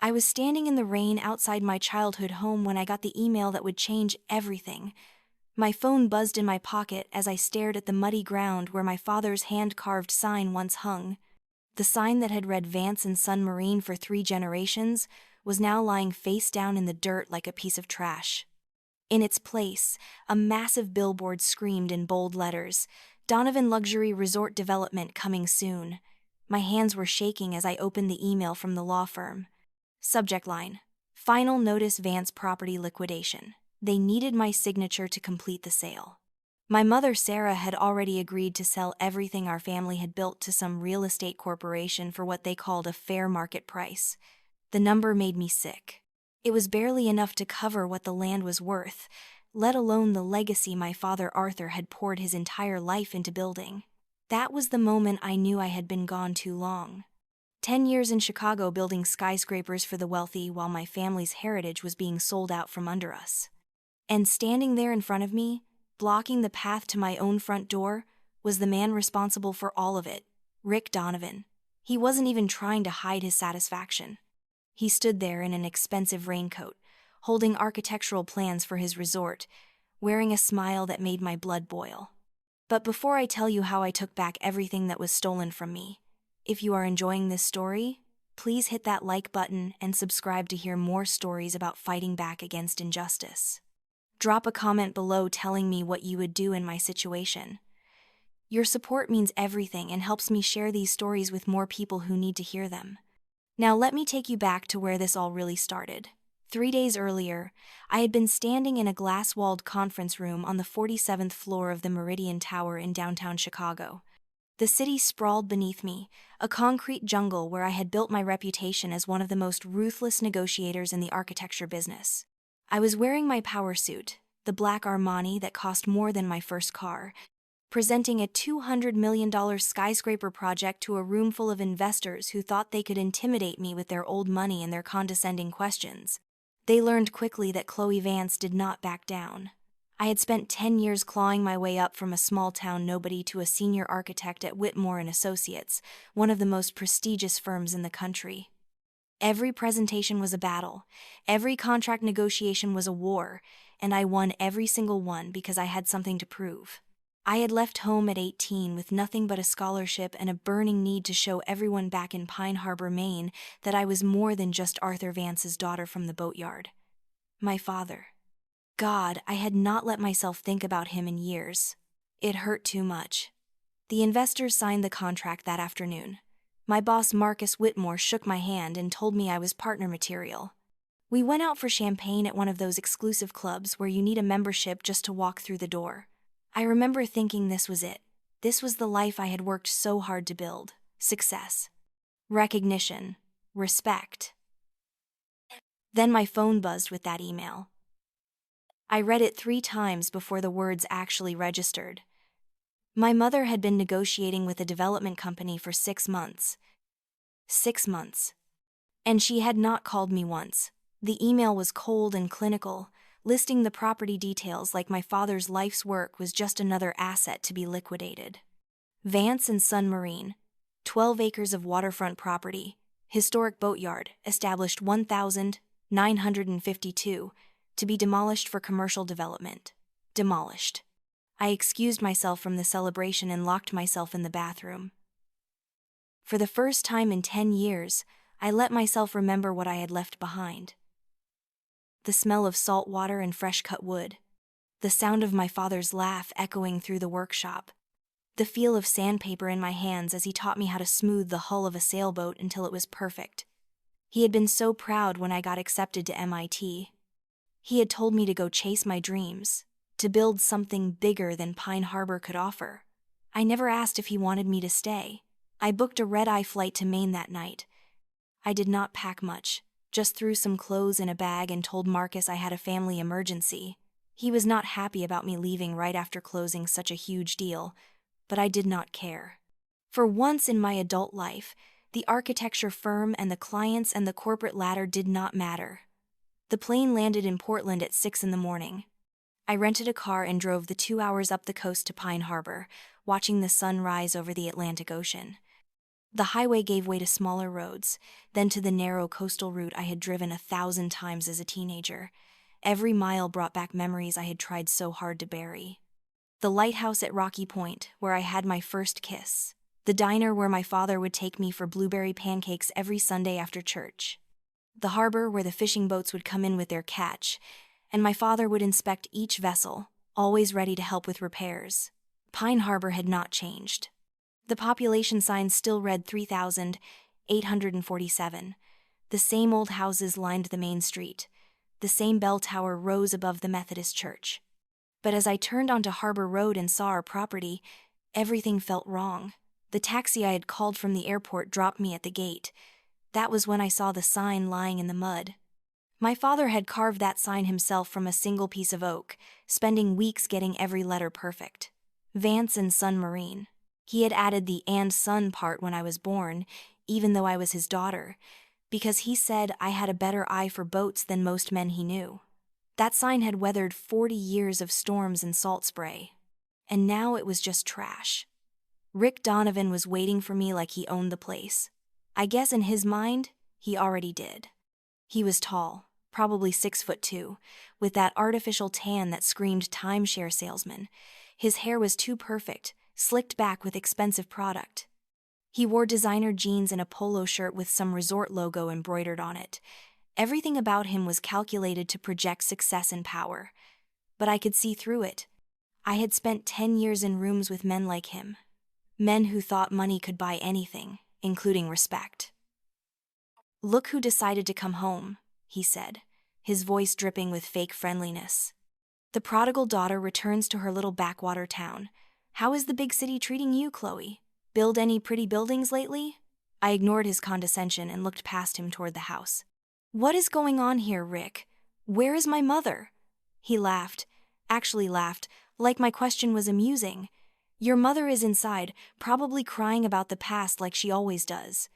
I was standing in the rain outside my childhood home when I got the email that would change everything. My phone buzzed in my pocket as I stared at the muddy ground where my father's hand-carved sign once hung. The sign that had read Vance and Son Marine for 3 generations was now lying face down in the dirt like a piece of trash. In its place, a massive billboard screamed in bold letters, "Donovan Luxury Resort Development coming soon." My hands were shaking as I opened the email from the law firm. Subject line: Final Notice Vance Property Liquidation. They needed my signature to complete the sale. My mother Sarah had already agreed to sell everything our family had built to some real estate corporation for what they called a fair market price. The number made me sick. It was barely enough to cover what the land was worth, let alone the legacy my father Arthur had poured his entire life into building. That was the moment I knew I had been gone too long. 10 years in Chicago building skyscrapers for the wealthy while my family's heritage was being sold out from under us. And standing there in front of me, blocking the path to my own front door, was the man responsible for all of it, Rick Donovan. He wasn't even trying to hide his satisfaction. He stood there in an expensive raincoat, holding architectural plans for his resort, wearing a smile that made my blood boil. But before I tell you how I took back everything that was stolen from me, if you are enjoying this story, please hit that like button and subscribe to hear more stories about fighting back against injustice. Drop a comment below telling me what you would do in my situation. Your support means everything and helps me share these stories with more people who need to hear them. Now let me take you back to where this all really started. 3 days earlier, I had been standing in a glass-walled conference room on the 47th floor of the Meridian Tower in downtown Chicago. The city sprawled beneath me, a concrete jungle where I had built my reputation as one of the most ruthless negotiators in the architecture business. I was wearing my power suit, the black Armani that cost more than my first car, presenting a $200 million skyscraper project to a room full of investors who thought they could intimidate me with their old money and their condescending questions. They learned quickly that Chloe Vance did not back down. I had spent 10 years clawing my way up from a small-town nobody to a senior architect at Whitmore and Associates, one of the most prestigious firms in the country. Every presentation was a battle, every contract negotiation was a war, and I won every single one because I had something to prove. I had left home at 18 with nothing but a scholarship and a burning need to show everyone back in Pine Harbor, Maine, that I was more than just Arthur Vance's daughter from the boatyard. My father. God, I had not let myself think about him in years. It hurt too much. The investors signed the contract that afternoon. My boss Marcus Whitmore shook my hand and told me I was partner material. We went out for champagne at one of those exclusive clubs where you need a membership just to walk through the door. I remember thinking this was it. This was the life I had worked so hard to build. Success. Recognition. Respect. Then my phone buzzed with that email. I read it 3 times before the words actually registered. My mother had been negotiating with a development company for 6 months. 6 months. And she had not called me once. The email was cold and clinical, listing the property details like my father's life's work was just another asset to be liquidated. Vance and Son Marine, 12 acres of waterfront property, historic boatyard, established 1952, to be demolished for commercial development. Demolished. I excused myself from the celebration and locked myself in the bathroom. For the first time in 10 years, I let myself remember what I had left behind. The smell of salt water and fresh-cut wood. The sound of my father's laugh echoing through the workshop. The feel of sandpaper in my hands as he taught me how to smooth the hull of a sailboat until it was perfect. He had been so proud when I got accepted to MIT. He had told me to go chase my dreams, to build something bigger than Pine Harbor could offer. I never asked if he wanted me to stay. I booked a red-eye flight to Maine that night. I did not pack much, just threw some clothes in a bag and told Marcus I had a family emergency. He was not happy about me leaving right after closing such a huge deal, but I did not care. For once in my adult life, the architecture firm and the clients and the corporate ladder did not matter. The plane landed in Portland at 6 in the morning. I rented a car and drove the 2 hours up the coast to Pine Harbor, watching the sun rise over the Atlantic Ocean. The highway gave way to smaller roads, then to the narrow coastal route I had driven 1,000 times as a teenager. Every mile brought back memories I had tried so hard to bury. The lighthouse at Rocky Point, where I had my first kiss. The diner where my father would take me for blueberry pancakes every Sunday after church. The harbor where the fishing boats would come in with their catch, and my father would inspect each vessel, always ready to help with repairs. Pine Harbor had not changed. The population sign still read 3,847. The same old houses lined the main street. The same bell tower rose above the Methodist church. But as I turned onto Harbor Road and saw our property, everything felt wrong. The taxi I had called from the airport dropped me at the gate. That was when I saw the sign lying in the mud. My father had carved that sign himself from a single piece of oak, spending weeks getting every letter perfect. Vance and Son Marine. He had added the "and son" part when I was born, even though I was his daughter, because he said I had a better eye for boats than most men he knew. That sign had weathered 40 years of storms and salt spray. And now it was just trash. Rick Donovan was waiting for me like he owned the place. I guess in his mind, he already did. He was tall, probably 6'2", with that artificial tan that screamed timeshare salesman. His hair was too perfect, slicked back with expensive product. He wore designer jeans and a polo shirt with some resort logo embroidered on it. Everything about him was calculated to project success and power. But I could see through it. I had spent 10 years in rooms with men like him. Men who thought money could buy anything, including respect. "Look who decided to come home," he said, his voice dripping with fake friendliness. "The prodigal daughter returns to her little backwater town. How is the big city treating you, Chloe? Build any pretty buildings lately?" I ignored his condescension and looked past him toward the house. "What is going on here, Rick? Where is my mother?" He laughed, actually laughed, like my question was amusing. "Your mother is inside, probably crying about the past like she always does.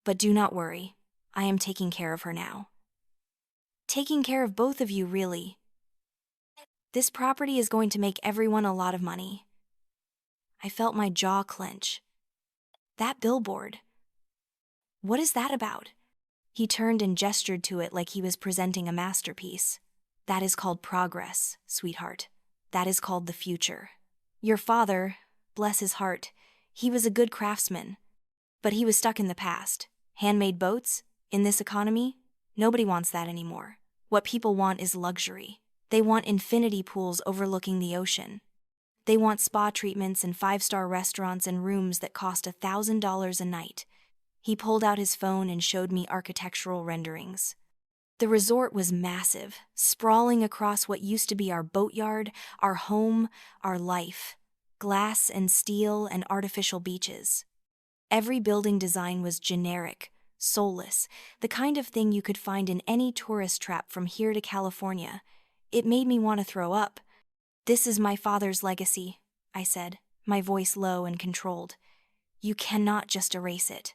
But do not worry, I am taking care of her now." "Taking care of both of you, really? This property is going to make everyone a lot of money." I felt my jaw clench. "That billboard. What is that about?" He turned and gestured to it like he was presenting a masterpiece. "That is called progress, sweetheart. That is called the future. Your father, bless his heart, he was a good craftsman. But he was stuck in the past. Handmade boats? In this economy? Nobody wants that anymore. What people want is luxury. They want infinity pools overlooking the ocean. They want spa treatments and 5-star restaurants and rooms that cost $1,000 a night." He pulled out his phone and showed me architectural renderings. The resort was massive, sprawling across what used to be our boatyard, our home, our life. Glass and steel and artificial beaches. Every building design was generic, soulless, the kind of thing you could find in any tourist trap from here to California. It made me want to throw up. "This is my father's legacy," I said, my voice low and controlled. "You cannot just erase it."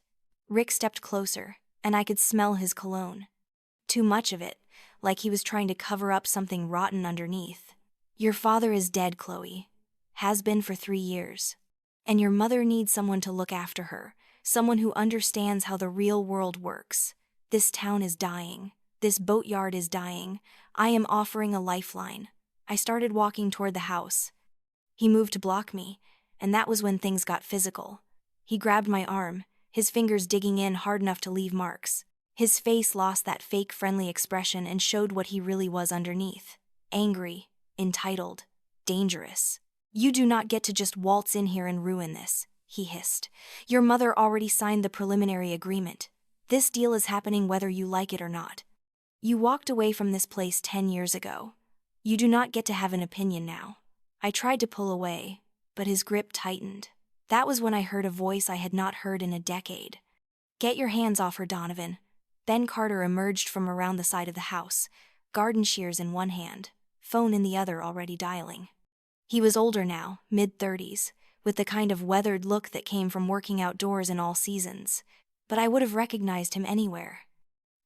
Rick stepped closer, and I could smell his cologne. Too much of it, like he was trying to cover up something rotten underneath. "Your father is dead, Chloe. Has been for 3 years. And your mother needs someone to look after her, someone who understands how the real world works. This town is dying. This boatyard is dying. I am offering a lifeline." I started walking toward the house. He moved to block me, and that was when things got physical. He grabbed my arm, his fingers digging in hard enough to leave marks. His face lost that fake friendly expression and showed what he really was underneath. Angry, entitled, dangerous. "You do not get to just waltz in here and ruin this," he hissed. "Your mother already signed the preliminary agreement. This deal is happening whether you like it or not. You walked away from this place 10 years ago. You do not get to have an opinion now." I tried to pull away, but his grip tightened. That was when I heard a voice I had not heard in a decade. "Get your hands off her, Donovan." Ben Carter emerged from around the side of the house, garden shears in one hand, phone in the other already dialing. He was older now, mid-30s, with the kind of weathered look that came from working outdoors in all seasons, but I would have recognized him anywhere.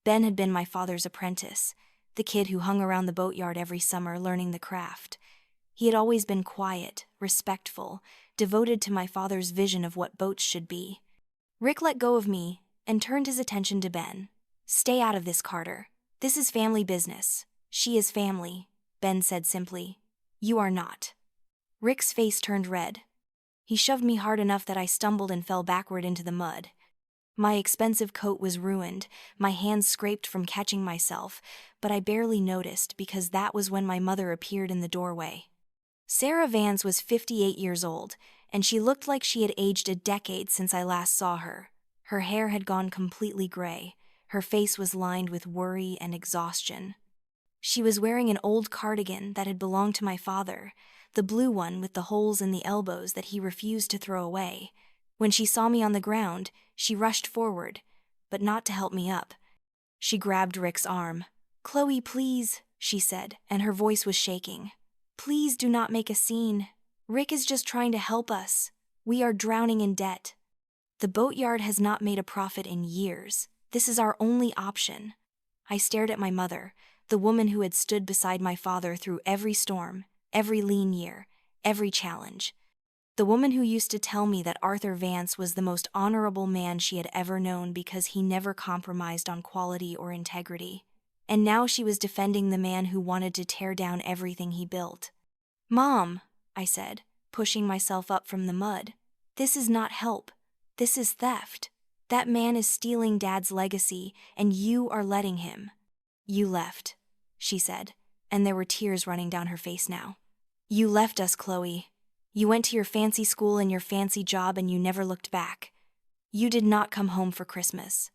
Ben had been my father's apprentice, the kid who hung around the boatyard every summer learning the craft. He had always been quiet, respectful, devoted to my father's vision of what boats should be. Rick let go of me and turned his attention to Ben. "Stay out of this, Carter. This is family business." "She is family," Ben said simply. "You are not." Rick's face turned red. He shoved me hard enough that I stumbled and fell backward into the mud. My expensive coat was ruined, my hands scraped from catching myself, but I barely noticed because that was when my mother appeared in the doorway. Sarah Vance was 58 years old, and she looked like she had aged a decade since I last saw her. Her hair had gone completely gray. Her face was lined with worry and exhaustion. She was wearing an old cardigan that had belonged to my father, the blue one with the holes in the elbows that he refused to throw away. When she saw me on the ground, she rushed forward, but not to help me up. She grabbed Rick's arm. "Chloe, please," she said, and her voice was shaking. "Please do not make a scene. Rick is just trying to help us. We are drowning in debt. The boatyard has not made a profit in years. This is our only option." I stared at my mother, the woman who had stood beside my father through every storm, every lean year, every challenge. The woman who used to tell me that Arthur Vance was the most honorable man she had ever known because he never compromised on quality or integrity. And now she was defending the man who wanted to tear down everything he built. "Mom," I said, pushing myself up from the mud, "this is not help. This is theft. That man is stealing Dad's legacy, and you are letting him." "You left," she said, and there were tears running down her face now. "You left us, Chloe. You went to your fancy school and your fancy job and you never looked back. You did not come home for Christmas.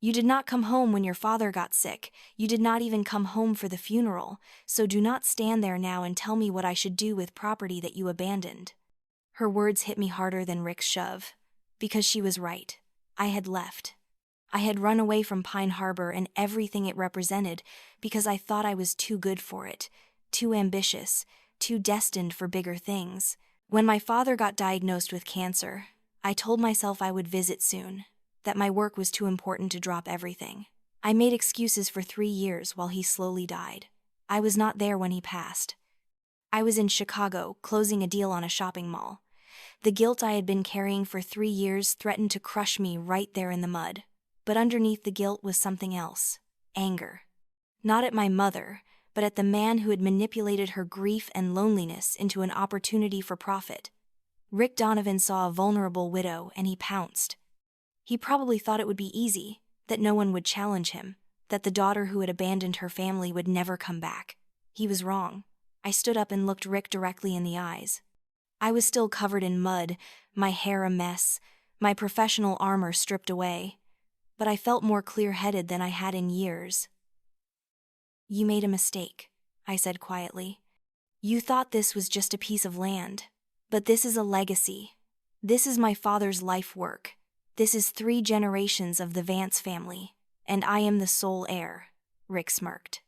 You did not come home when your father got sick. You did not even come home for the funeral, so do not stand there now and tell me what I should do with property that you abandoned." Her words hit me harder than Rick's shove, because she was right. I had left. I had run away from Pine Harbor and everything it represented because I thought I was too good for it, too ambitious, too destined for bigger things. When my father got diagnosed with cancer, I told myself I would visit soon, that my work was too important to drop everything. I made excuses for 3 years while he slowly died. I was not there when he passed. I was in Chicago, closing a deal on a shopping mall. The guilt I had been carrying for 3 years threatened to crush me right there in the mud. But underneath the guilt was something else: anger. Not at my mother, but at the man who had manipulated her grief and loneliness into an opportunity for profit. Rick Donovan saw a vulnerable widow and he pounced. He probably thought it would be easy, that no one would challenge him, that the daughter who had abandoned her family would never come back. He was wrong. I stood up and looked Rick directly in the eyes. I was still covered in mud, my hair a mess, my professional armor stripped away, but I felt more clear-headed than I had in years. "You made a mistake," I said quietly. "You thought this was just a piece of land, but this is a legacy. This is my father's life work. This is 3 generations of the Vance family, and I am the sole heir." Rick smirked.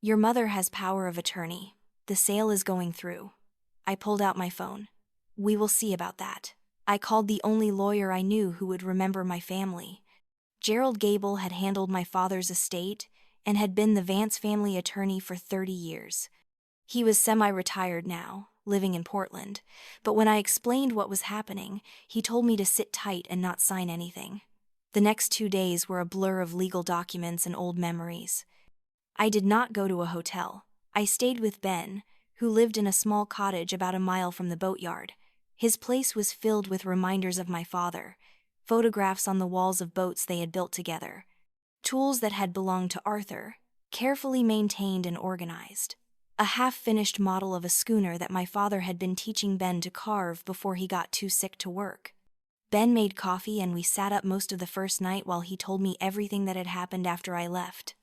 "Your mother has power of attorney. The sale is going through." I pulled out my phone. "We will see about that." I called the only lawyer I knew who would remember my family. Gerald Gable had handled my father's estate and had been the Vance family attorney for 30 years. He was semi-retired now, living in Portland, but when I explained what was happening, he told me to sit tight and not sign anything. The next 2 days were a blur of legal documents and old memories. I did not go to a hotel. I stayed with Ben, who lived in a small cottage about a mile from the boatyard. His place was filled with reminders of my father, photographs on the walls of boats they had built together, tools that had belonged to Arthur, carefully maintained and organized, a half-finished model of a schooner that my father had been teaching Ben to carve before he got too sick to work. Ben made coffee and we sat up most of the first night while he told me everything that had happened after I left.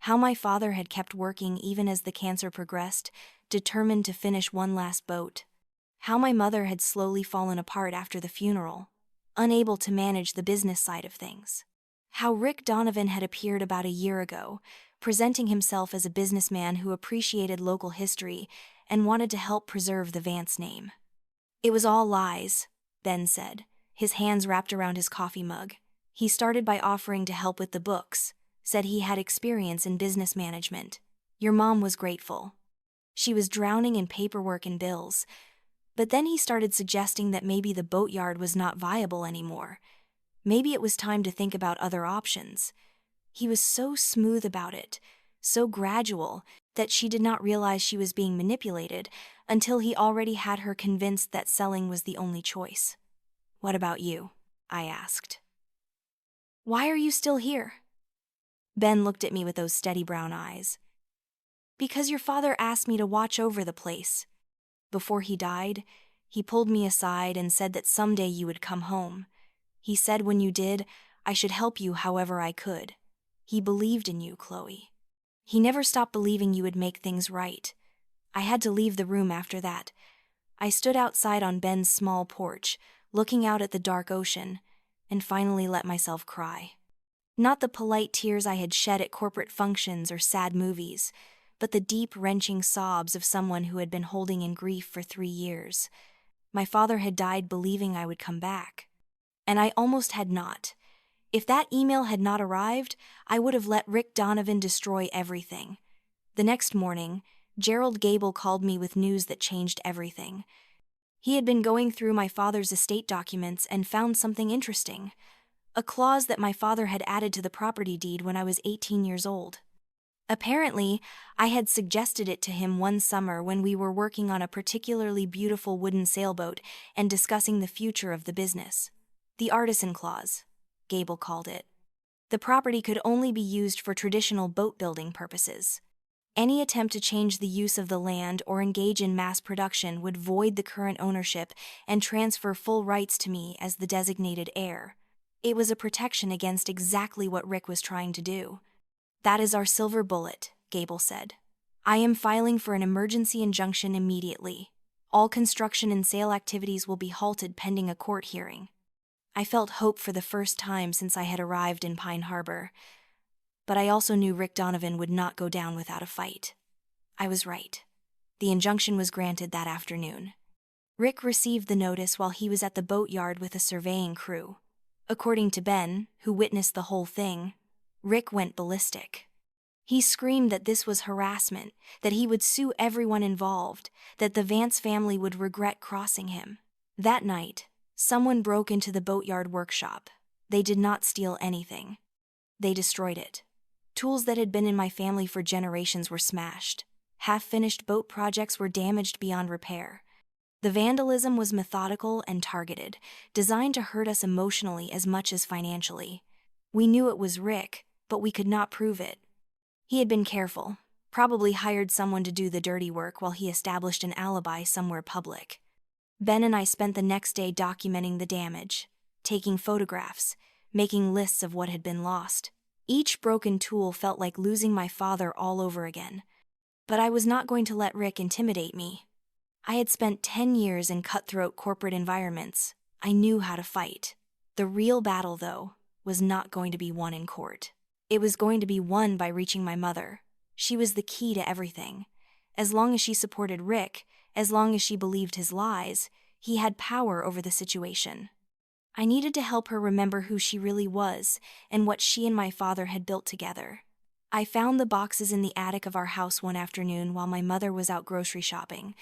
How my father had kept working even as the cancer progressed, determined to finish one last boat. How my mother had slowly fallen apart after the funeral, unable to manage the business side of things. How Rick Donovan had appeared about a year ago, presenting himself as a businessman who appreciated local history and wanted to help preserve the Vance name. "It was all lies," Ben said, his hands wrapped around his coffee mug. He started by offering to help with the books, said he had experience in business management. Your mom was grateful. She was drowning in paperwork and bills. But then he started suggesting that maybe the boatyard was not viable anymore. Maybe it was time to think about other options. He was so smooth about it, so gradual, that she did not realize she was being manipulated until he already had her convinced that selling was the only choice. "What about you?" I asked. "Why are you still here?" Ben looked at me with those steady brown eyes. "Because your father asked me to watch over the place. Before he died, he pulled me aside and said that someday you would come home. He said when you did, I should help you however I could. He believed in you, Chloe. He never stopped believing you would make things right. I had to leave the room after that. I stood outside on Ben's small porch, looking out at the dark ocean, and finally let myself cry. Not the polite tears I had shed at corporate functions or sad movies, but the deep, wrenching sobs of someone who had been holding in grief for 3 years. My father had died believing I would come back. And I almost had not. If that email had not arrived, I would have let Rick Donovan destroy everything. The next morning, Gerald Gable called me with news that changed everything. He had been going through my father's estate documents and found something interesting. A clause that my father had added to the property deed when I was 18 years old. Apparently, I had suggested it to him one summer when we were working on a particularly beautiful wooden sailboat and discussing the future of the business. The artisan clause, Gable called it. The property could only be used for traditional boat-building purposes. Any attempt to change the use of the land or engage in mass production would void the current ownership and transfer full rights to me as the designated heir. It was a protection against exactly what Rick was trying to do. "That is our silver bullet," Gable said. "I am filing for an emergency injunction immediately. All construction and sale activities will be halted pending a court hearing." I felt hope for the first time since I had arrived in Pine Harbor. But I also knew Rick Donovan would not go down without a fight. I was right. The injunction was granted that afternoon. Rick received the notice while he was at the boatyard with a surveying crew. According to Ben, who witnessed the whole thing, Rick went ballistic. He screamed that this was harassment, that he would sue everyone involved, that the Vance family would regret crossing him. That night, someone broke into the boatyard workshop. They did not steal anything. They destroyed it. Tools that had been in my family for generations were smashed. Half-finished boat projects were damaged beyond repair. The vandalism was methodical and targeted, designed to hurt us emotionally as much as financially. We knew it was Rick, but we could not prove it. He had been careful, probably hired someone to do the dirty work while he established an alibi somewhere public. Ben and I spent the next day documenting the damage, taking photographs, making lists of what had been lost. Each broken tool felt like losing my father all over again. But I was not going to let Rick intimidate me. I had spent 10 years in cutthroat corporate environments. I knew how to fight. The real battle, though, was not going to be won in court. It was going to be won by reaching my mother. She was the key to everything. As long as she supported Rick, as long as she believed his lies, he had power over the situation. I needed to help her remember who she really was and what she and my father had built together. I found the boxes in the attic of our house one afternoon while my mother was out grocery shopping.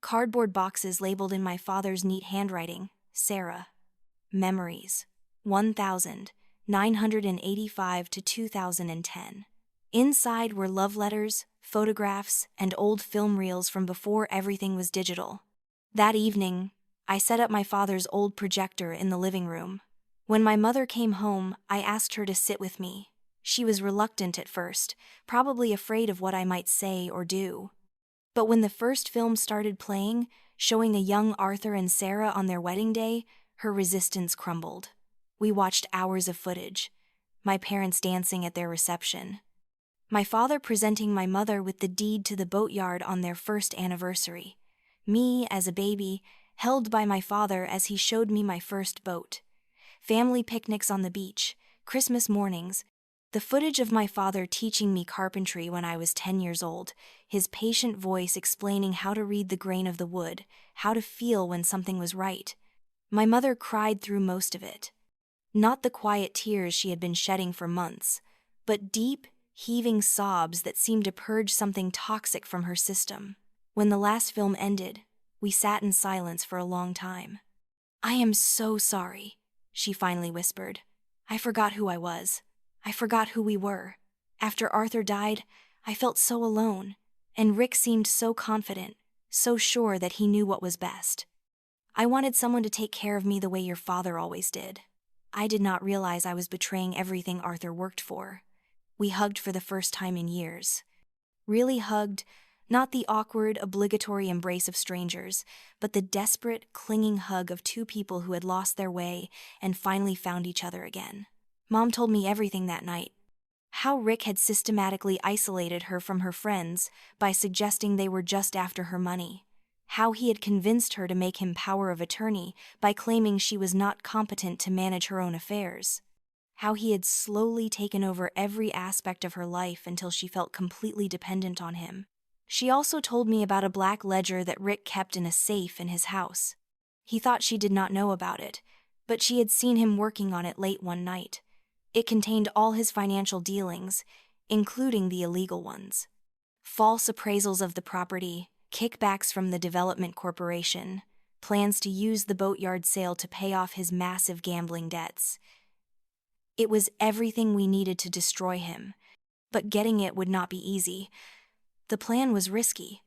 Cardboard boxes labeled in my father's neat handwriting, Sarah. Memories. 1985 to 2010. Inside were love letters, photographs, and old film reels from before everything was digital. That evening, I set up my father's old projector in the living room. When my mother came home, I asked her to sit with me. She was reluctant at first, probably afraid of what I might say or do. But when the first film started playing, showing a young Arthur and Sarah on their wedding day, her resistance crumbled. We watched hours of footage, my parents dancing at their reception, my father presenting my mother with the deed to the boatyard on their first anniversary, me, as a baby, held by my father as he showed me my first boat, family picnics on the beach, Christmas mornings, the footage of my father teaching me carpentry when I was 10 years old, his patient voice explaining how to read the grain of the wood, how to feel when something was right. My mother cried through most of it. Not the quiet tears she had been shedding for months, but deep, heaving sobs that seemed to purge something toxic from her system. When the last film ended, we sat in silence for a long time. "I am so sorry," she finally whispered. I forgot who I was. I forgot who we were. After Arthur died, I felt so alone, and Rick seemed so confident, so sure that he knew what was best. I wanted someone to take care of me the way your father always did. I did not realize I was betraying everything Arthur worked for. We hugged for the first time in years. Really hugged, not the awkward, obligatory embrace of strangers, but the desperate, clinging hug of two people who had lost their way and finally found each other again. Mom told me everything that night. How Rick had systematically isolated her from her friends by suggesting they were just after her money. How he had convinced her to make him power of attorney by claiming she was not competent to manage her own affairs. How he had slowly taken over every aspect of her life until she felt completely dependent on him. She also told me about a black ledger that Rick kept in a safe in his house. He thought she did not know about it, but she had seen him working on it late one night. It contained all his financial dealings, including the illegal ones. False appraisals of the property, kickbacks from the development corporation, plans to use the boatyard sale to pay off his massive gambling debts. It was everything we needed to destroy him, but getting it would not be easy. The plan was risky.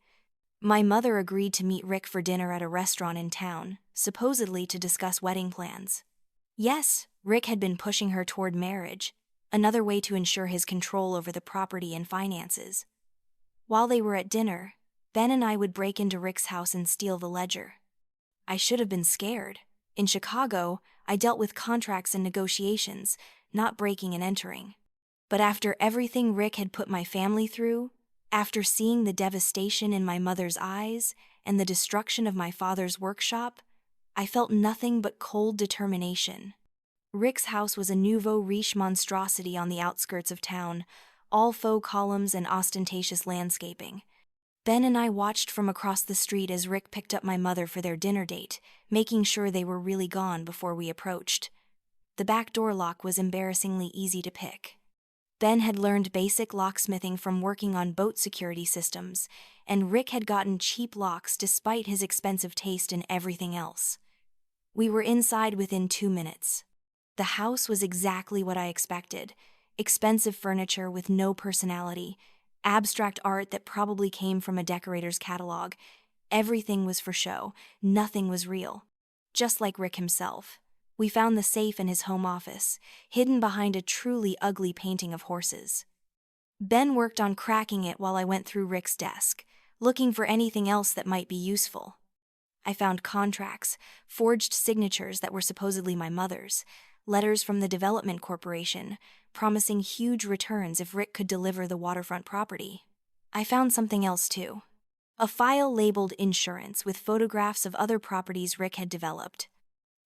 My mother agreed to meet Rick for dinner at a restaurant in town, supposedly to discuss wedding plans. Yes, Rick had been pushing her toward marriage, another way to ensure his control over the property and finances. While they were at dinner, Ben and I would break into Rick's house and steal the ledger. I should have been scared. In Chicago, I dealt with contracts and negotiations, not breaking and entering. But after everything Rick had put my family through, after seeing the devastation in my mother's eyes and the destruction of my father's workshop, I felt nothing but cold determination. Rick's house was a nouveau riche monstrosity on the outskirts of town, all faux columns and ostentatious landscaping. Ben and I watched from across the street as Rick picked up my mother for their dinner date, making sure they were really gone before we approached. The back door lock was embarrassingly easy to pick. Ben had learned basic locksmithing from working on boat security systems, and Rick had gotten cheap locks despite his expensive taste in everything else. We were inside within 2 minutes. The house was exactly what I expected: expensive furniture with no personality, abstract art that probably came from a decorator's catalog. Everything was for show, nothing was real. Just like Rick himself. We found the safe in his home office, hidden behind a truly ugly painting of horses. Ben worked on cracking it while I went through Rick's desk, looking for anything else that might be useful. I found contracts, forged signatures that were supposedly my mother's, letters from the development corporation, promising huge returns if Rick could deliver the waterfront property. I found something else too. A file labeled insurance with photographs of other properties Rick had developed.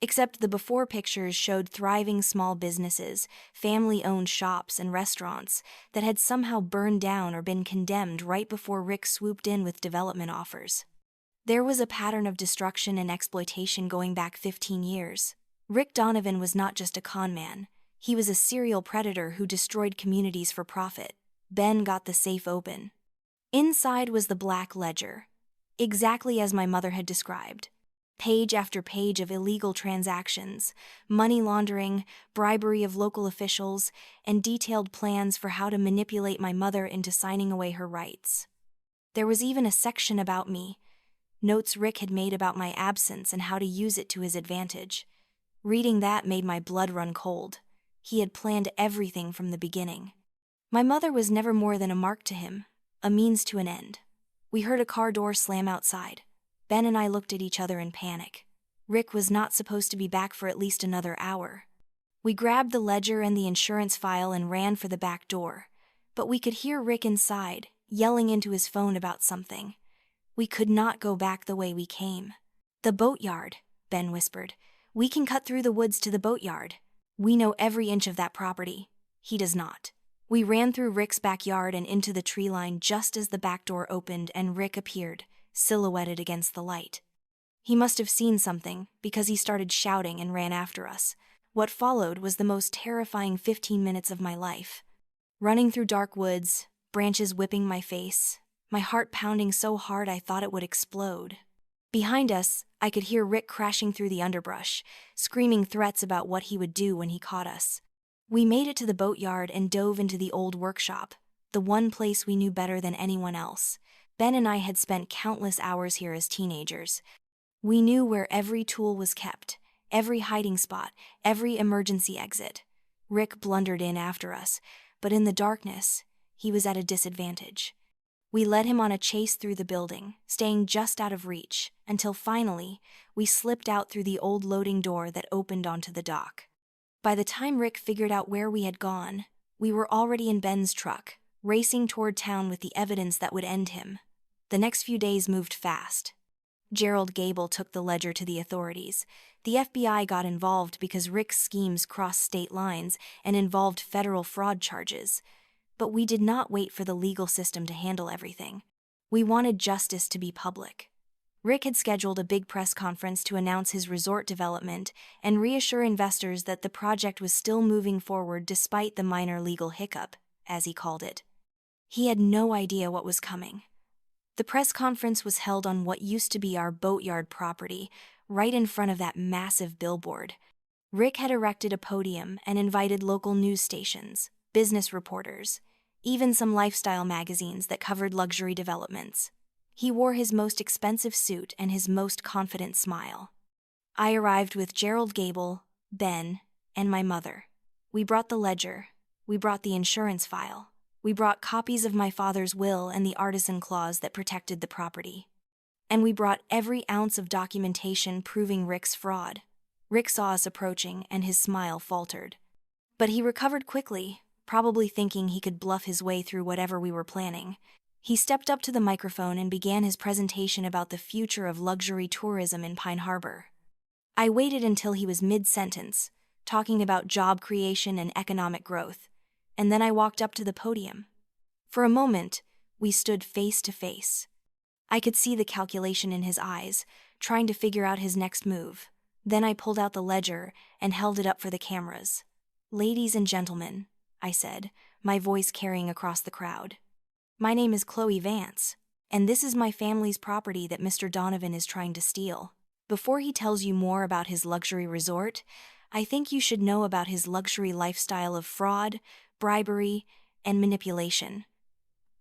Except the before pictures showed thriving small businesses, family-owned shops and restaurants that had somehow burned down or been condemned right before Rick swooped in with development offers. There was a pattern of destruction and exploitation going back 15 years. Rick Donovan was not just a con man. He was a serial predator who destroyed communities for profit. Ben got the safe open. Inside was the black ledger, exactly as my mother had described. Page after page of illegal transactions, money laundering, bribery of local officials, and detailed plans for how to manipulate my mother into signing away her rights. There was even a section about me, notes Rick had made about my absence and how to use it to his advantage. Reading that made my blood run cold. He had planned everything from the beginning. My mother was never more than a mark to him, a means to an end. We heard a car door slam outside. Ben and I looked at each other in panic. Rick was not supposed to be back for at least another hour. We grabbed the ledger and the insurance file and ran for the back door, but we could hear Rick inside, yelling into his phone about something. We could not go back the way we came. "The boatyard," Ben whispered. "We can cut through the woods to the boatyard. We know every inch of that property. He does not." We ran through Rick's backyard and into the tree line just as the back door opened and Rick appeared, silhouetted against the light. He must have seen something, because he started shouting and ran after us. What followed was the most terrifying 15 minutes of my life. Running through dark woods, branches whipping my face, my heart pounding so hard I thought it would explode. Behind us, I could hear Rick crashing through the underbrush, screaming threats about what he would do when he caught us. We made it to the boatyard and dove into the old workshop, the one place we knew better than anyone else. Ben and I had spent countless hours here as teenagers. We knew where every tool was kept, every hiding spot, every emergency exit. Rick blundered in after us, but in the darkness, he was at a disadvantage. We led him on a chase through the building, staying just out of reach, until finally, we slipped out through the old loading door that opened onto the dock. By the time Rick figured out where we had gone, we were already in Ben's truck, racing toward town with the evidence that would end him. The next few days moved fast. Gerald Gable took the ledger to the authorities. The FBI got involved because Rick's schemes crossed state lines and involved federal fraud charges. But we did not wait for the legal system to handle everything. We wanted justice to be public. Rick had scheduled a big press conference to announce his resort development and reassure investors that the project was still moving forward despite the minor legal hiccup, as he called it. He had no idea what was coming. The press conference was held on what used to be our boatyard property, right in front of that massive billboard. Rick had erected a podium and invited local news stations, business reporters, even some lifestyle magazines that covered luxury developments. He wore his most expensive suit and his most confident smile. I arrived with Gerald Gable, Ben, and my mother. We brought the ledger. We brought the insurance file. We brought copies of my father's will and the artisan clause that protected the property. And we brought every ounce of documentation proving Rick's fraud. Rick saw us approaching, and his smile faltered. But he recovered quickly, probably thinking he could bluff his way through whatever we were planning. He stepped up to the microphone and began his presentation about the future of luxury tourism in Pine Harbor. I waited until he was mid-sentence, talking about job creation and economic growth, and then I walked up to the podium. For a moment, we stood face to face. I could see the calculation in his eyes, trying to figure out his next move. Then I pulled out the ledger and held it up for the cameras. "Ladies and gentlemen," I said, my voice carrying across the crowd. "My name is Chloe Vance, and this is my family's property that Mr. Donovan is trying to steal. Before he tells you more about his luxury resort, I think you should know about his luxury lifestyle of fraud, bribery, and manipulation."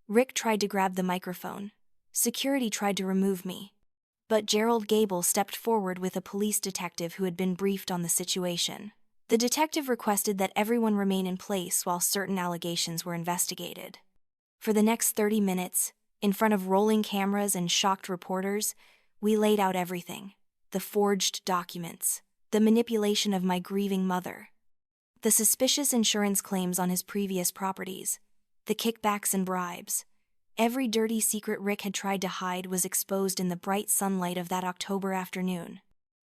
Rick tried to grab the microphone. Security tried to remove me. But Gerald Gable stepped forward with a police detective who had been briefed on the situation. The detective requested that everyone remain in place while certain allegations were investigated. For the next 30 minutes, in front of rolling cameras and shocked reporters, we laid out everything: the forged documents, the manipulation of my grieving mother, the suspicious insurance claims on his previous properties, the kickbacks and bribes. Every dirty secret Rick had tried to hide was exposed in the bright sunlight of that October afternoon.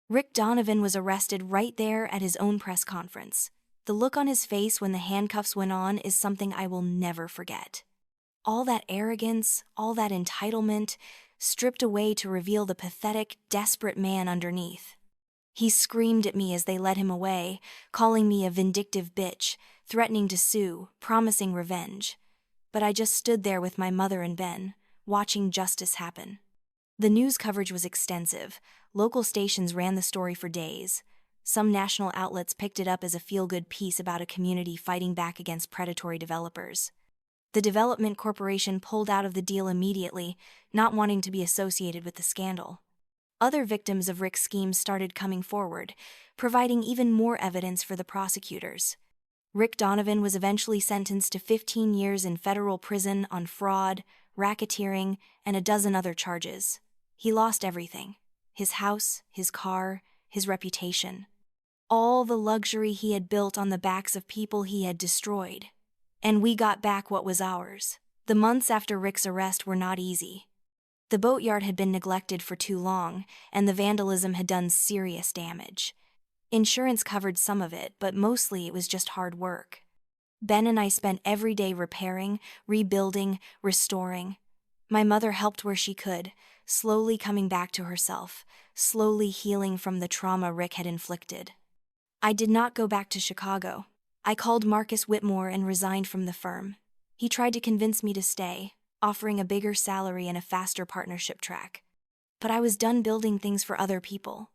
Rick Donovan was arrested right there at his own press conference. The look on his face when the handcuffs went on is something I will never forget. All that arrogance, all that entitlement, stripped away to reveal the pathetic, desperate man underneath. He screamed at me as they led him away, calling me a vindictive bitch, threatening to sue, promising revenge. But I just stood there with my mother and Ben, watching justice happen. The news coverage was extensive. Local stations ran the story for days. Some national outlets picked it up as a feel-good piece about a community fighting back against predatory developers. The development corporation pulled out of the deal immediately, not wanting to be associated with the scandal. Other victims of Rick's schemes started coming forward, providing even more evidence for the prosecutors. Rick Donovan was eventually sentenced to 15 years in federal prison on fraud, racketeering, and a dozen other charges. He lost everything: his house, his car, his reputation. All the luxury he had built on the backs of people he had destroyed. And we got back what was ours. The months after Rick's arrest were not easy. The boatyard had been neglected for too long, and the vandalism had done serious damage. Insurance covered some of it, but mostly it was just hard work. Ben and I spent every day repairing, rebuilding, restoring. My mother helped where she could, slowly coming back to herself, slowly healing from the trauma Rick had inflicted. I did not go back to Chicago. I called Marcus Whitmore and resigned from the firm. He tried to convince me to stay, offering a bigger salary and a faster partnership track. But I was done building things for other people.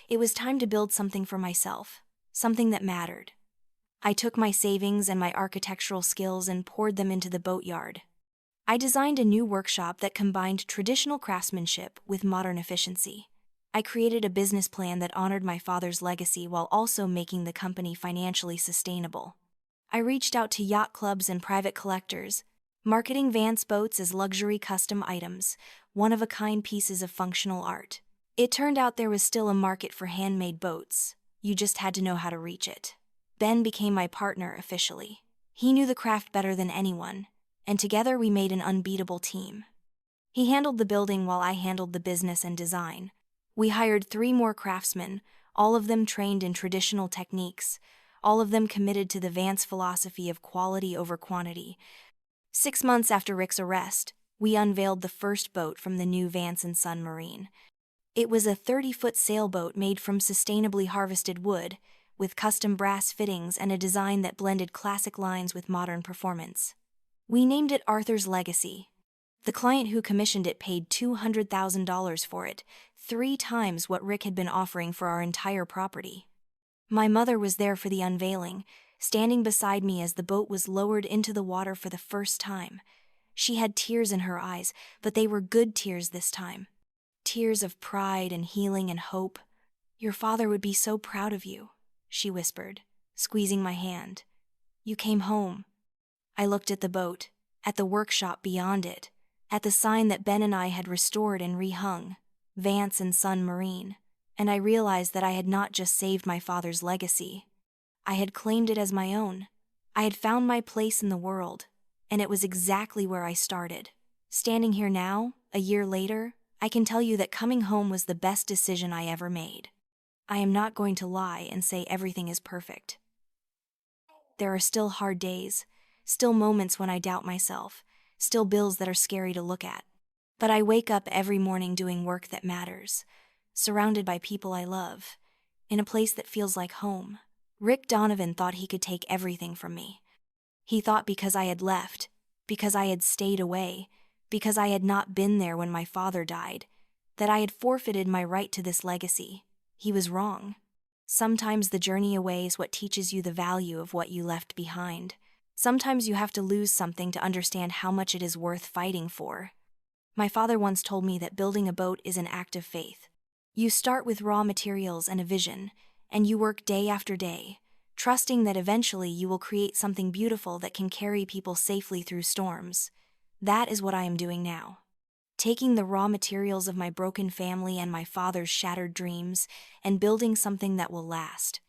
It was time to build something for myself, something that mattered. I took my savings and my architectural skills and poured them into the boatyard. I designed a new workshop that combined traditional craftsmanship with modern efficiency. I created a business plan that honored my father's legacy while also making the company financially sustainable. I reached out to yacht clubs and private collectors, marketing Vance boats as luxury custom items, one-of-a-kind pieces of functional art. It turned out there was still a market for handmade boats. You just had to know how to reach it. Ben became my partner officially. He knew the craft better than anyone, and together we made an unbeatable team. He handled the building while I handled the business and design. We hired 3 more craftsmen, all of them trained in traditional techniques, all of them committed to the Vance philosophy of quality over quantity. 6 months after Rick's arrest, we unveiled the first boat from the new Vance & Son Marine. It was a 30-foot sailboat made from sustainably harvested wood, with custom brass fittings and a design that blended classic lines with modern performance. We named it Arthur's Legacy. The client who commissioned it paid $200,000 for it, 3 times what Rick had been offering for our entire property. My mother was there for the unveiling, standing beside me as the boat was lowered into the water for the first time. She had tears in her eyes, but they were good tears this time. Tears of pride and healing and hope. "Your father would be so proud of you," she whispered, squeezing my hand. "You came home." I looked at the boat, at the workshop beyond it, at the sign that Ben and I had restored and rehung, Vance & Son Marine, and I realized that I had not just saved my father's legacy. I had claimed it as my own. I had found my place in the world, and it was exactly where I started. Standing here now, a year later, I can tell you that coming home was the best decision I ever made. I am not going to lie and say everything is perfect. There are still hard days, still moments when I doubt myself, still bills that are scary to look at. But I wake up every morning doing work that matters, surrounded by people I love, in a place that feels like home. Rick Donovan thought he could take everything from me. He thought because I had left, because I had stayed away, because I had not been there when my father died, that I had forfeited my right to this legacy. He was wrong. Sometimes the journey away is what teaches you the value of what you left behind. Sometimes you have to lose something to understand how much it is worth fighting for. My father once told me that building a boat is an act of faith. You start with raw materials and a vision, and you work day after day, trusting that eventually you will create something beautiful that can carry people safely through storms. That is what I am doing now. Taking the raw materials of my broken family and my father's shattered dreams and building something that will last.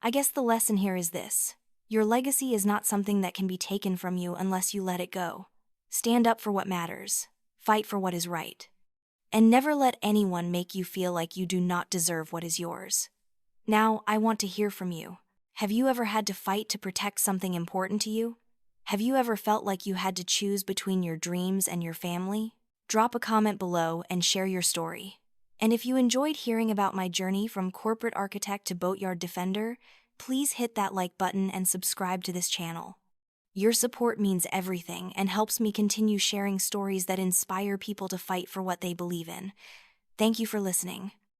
I guess the lesson here is this: your legacy is not something that can be taken from you unless you let it go. Stand up for what matters. Fight for what is right. And never let anyone make you feel like you do not deserve what is yours. Now, I want to hear from you. Have you ever had to fight to protect something important to you? Have you ever felt like you had to choose between your dreams and your family? Drop a comment below and share your story. And if you enjoyed hearing about my journey from corporate architect to boatyard defender, please hit that like button and subscribe to this channel. Your support means everything and helps me continue sharing stories that inspire people to fight for what they believe in. Thank you for listening.